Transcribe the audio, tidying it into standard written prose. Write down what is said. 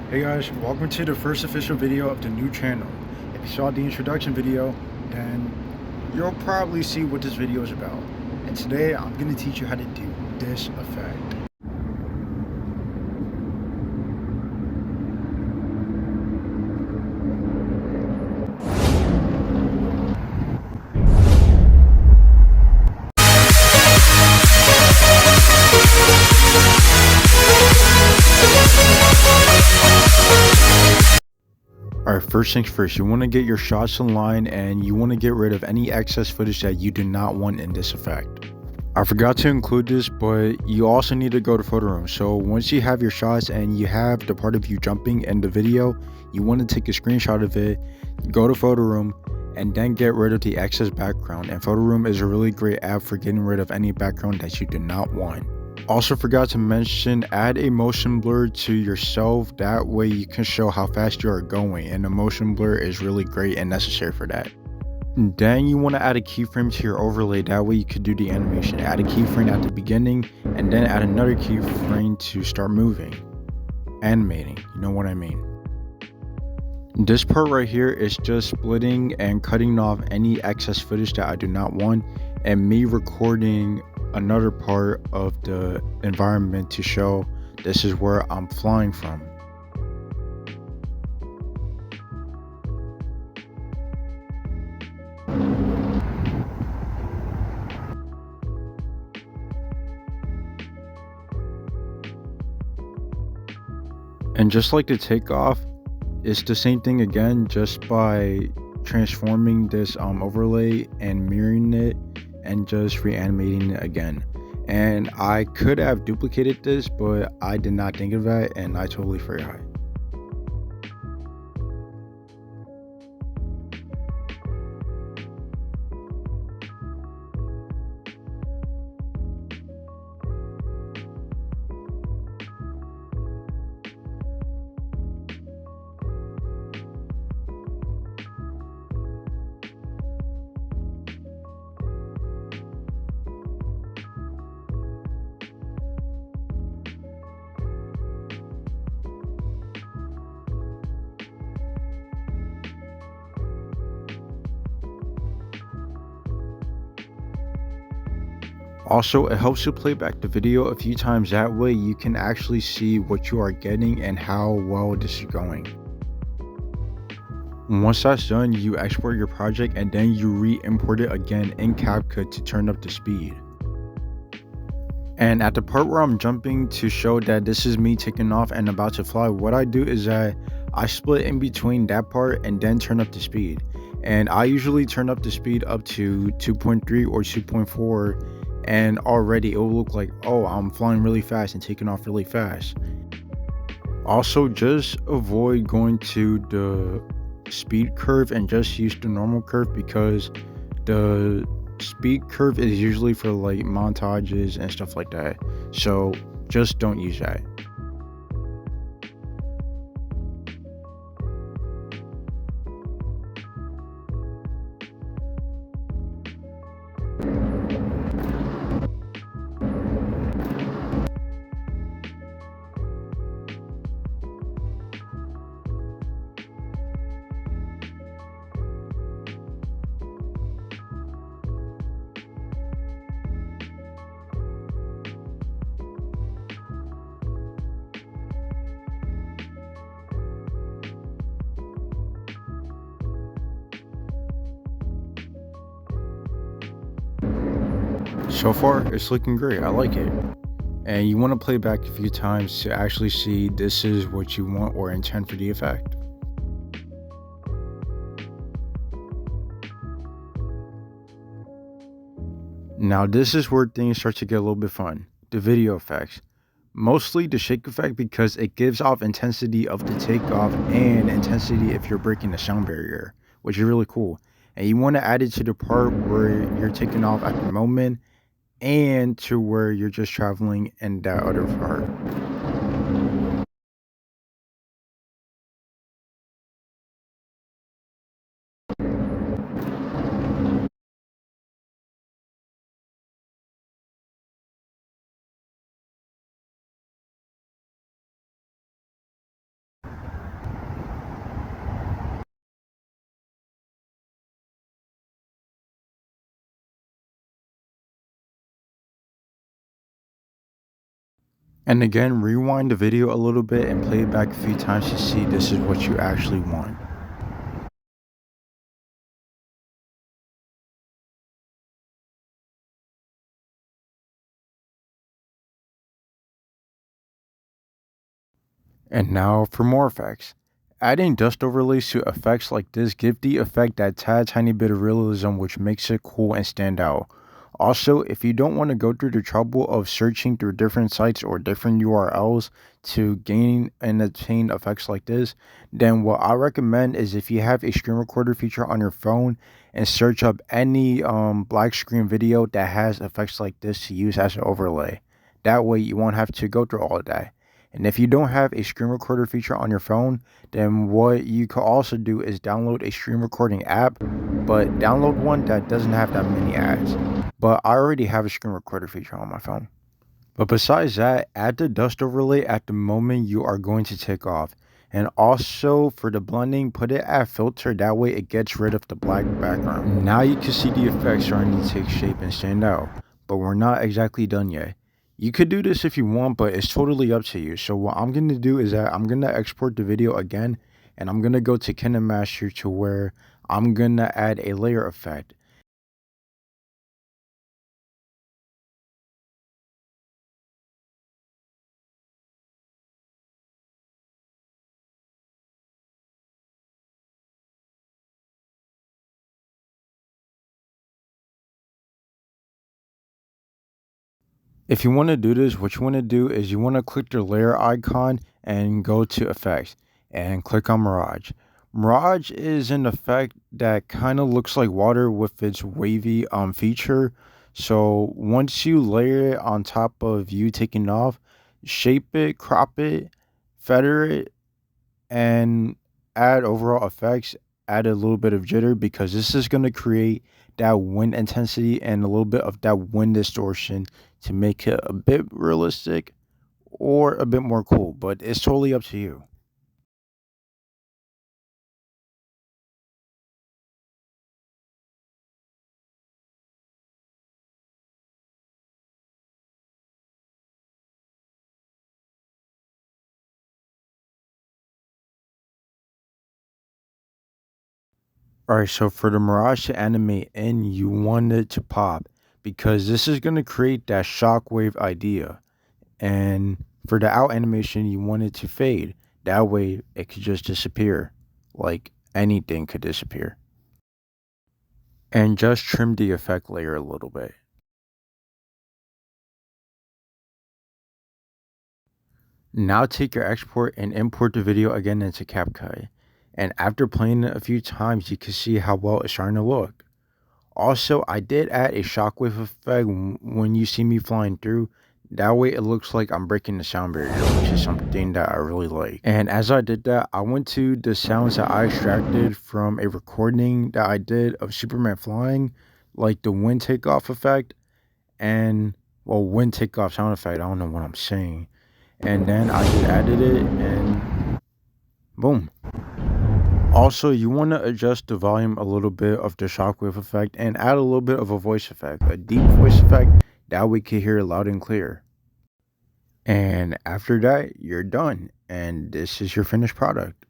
Hey guys, welcome to the first official video of the new channel. If you saw the introduction video, then you'll probably see what this video is about. And today I'm going to teach you how to do this effect. Alright, first things first, you want to get your shots in line and you want to get rid of any excess footage that you do not want in this effect. I forgot to include this, but you also need to go to photo room. So once you have your shots and you have the part of you jumping in the video, you want to take a screenshot of it, go to photo room, and then get rid of the excess background. And photo room is a really great app for getting rid of any background that you do not want. Also forgot to mention, add a motion blur to yourself. That way you can show how fast you are going, and a motion blur is really great and necessary for that. Then you want to add a keyframe to your overlay. That way you could do the animation. Add a keyframe at the beginning and then add another keyframe to start moving, animating, you know what I mean. This part right here is just splitting and cutting off any excess footage that I do not want, and me recording another part of the environment to show this is where I'm flying from. And just like the takeoff, it's the same thing again, just by transforming this overlay and mirroring it and just reanimating it again. And I could have duplicated this, but I did not think of that and I totally forgot. Also, it helps you play back the video a few times. That way you can actually see what you are getting and how well this is going. Once that's done, you export your project and then you re-import it again in CapCut to turn up the speed. And at the part where I'm jumping to show that this is me taking off and about to fly, what I do is that I split in between that part and then turn up the speed. And I usually turn up the speed up to 2.3 or 2.4, and already it will look like, oh, I'm flying really fast and taking off really fast. Also, just avoid going to the speed curve and just use the normal curve, because the speed curve is usually for like montages and stuff like that, so just don't use that. So far it's looking great, I like it. And you want to play back a few times to actually see this is what you want or intend for the effect. Now this is where things start to get a little bit fun. The video effects. Mostly the shake effect, because it gives off intensity of the takeoff and intensity if you're breaking the sound barrier, which is really cool. And you want to add it to the part where you're taking off at the moment and to where you're just traveling in that other part. And again, rewind the video a little bit and play it back a few times to see this is what you actually want. And now for more effects. Adding dust overlays to effects like this give the effect that tad tiny bit of realism which makes it cool and stand out. Also, if you don't want to go through the trouble of searching through different sites or different URLs to gain and obtain effects like this, then what I recommend is if you have a screen recorder feature on your phone and search up any black screen video that has effects like this to use as an overlay. That way you won't have to go through all of that. And if you don't have a screen recorder feature on your phone, then what you could also do is download a screen recording app, but download one that doesn't have that many ads. But I already have a screen recorder feature on my phone. But besides that, add the dust overlay at the moment you are going to take off. And also for the blending, put it at filter, that way it gets rid of the black background. Now you can see the effects starting to take shape and stand out. But we're not exactly done yet. You could do this if you want, but it's totally up to you. So what I'm going to do is that I'm going to export the video again, and I'm going to go to KineMaster to where I'm going to add a layer effect. If you want to do this, what you want to do is you want to click the layer icon and go to effects and click on Mirage. Mirage is an effect that kind of looks like water with its wavy feature. So once you layer it on top of you taking off, shape it, crop it, feather it, and add overall effects, add a little bit of jitter because this is going to create that wind intensity and a little bit of that wind distortion to make it a bit realistic or a bit more cool, but it's totally up to you. Alright, so for the Mirage to animate in, you want it to pop because this is going to create that shockwave idea. And for the out animation, you want it to fade. That way, it could just disappear. Like anything could disappear. And just trim the effect layer a little bit. Now take your export and import the video again into CapCut. And after playing it a few times, you can see how well it's starting to look. Also, I did add a shockwave effect when you see me flying through. That way it looks like I'm breaking the sound barrier, which is something that I really like. And as I did that, I went to the sounds that I extracted from a recording that I did of Superman flying, like the wind takeoff effect and, well, wind takeoff sound effect. I don't know what I'm saying. And then I just added it and boom. Also, you want to adjust the volume a little bit of the shockwave effect and add a little bit of a voice effect, a deep voice effect, that we can hear it loud and clear. And after that, you're done. And this is your finished product.